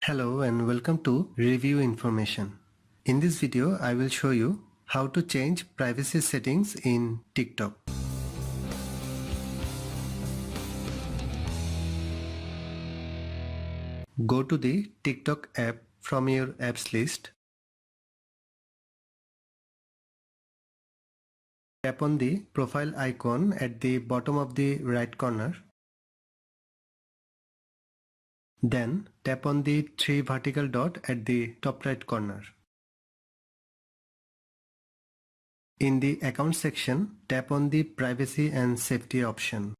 Hello and welcome to Review Information. In this video, I will show you how to change privacy settings in TikTok. Go to the TikTok app from your apps list. Tap on the profile icon at the bottom of the right corner. Then tap on the three vertical dot at the top right corner. In the account section, tap on the privacy and safety option.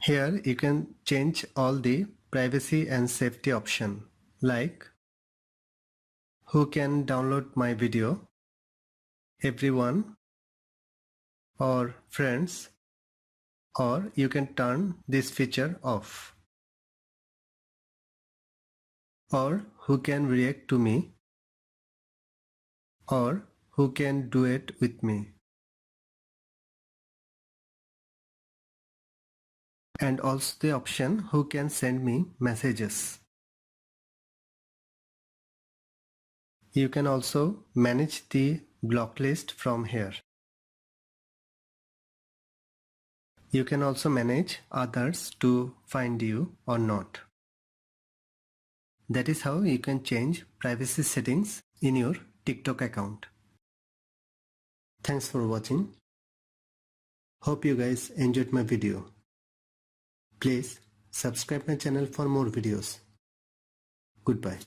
Here you can change all the privacy and safety option like who can download my video, everyone, or friends, or you can turn this feature off, or who can react to me, or who can do it with me, and also the option who can send me messages. You can also manage the block list from here. You can also manage others to find you or not. That is how you can change privacy settings in your TikTok account. Thanks for watching. Hope you guys enjoyed my video. Please subscribe my channel for more videos. Goodbye.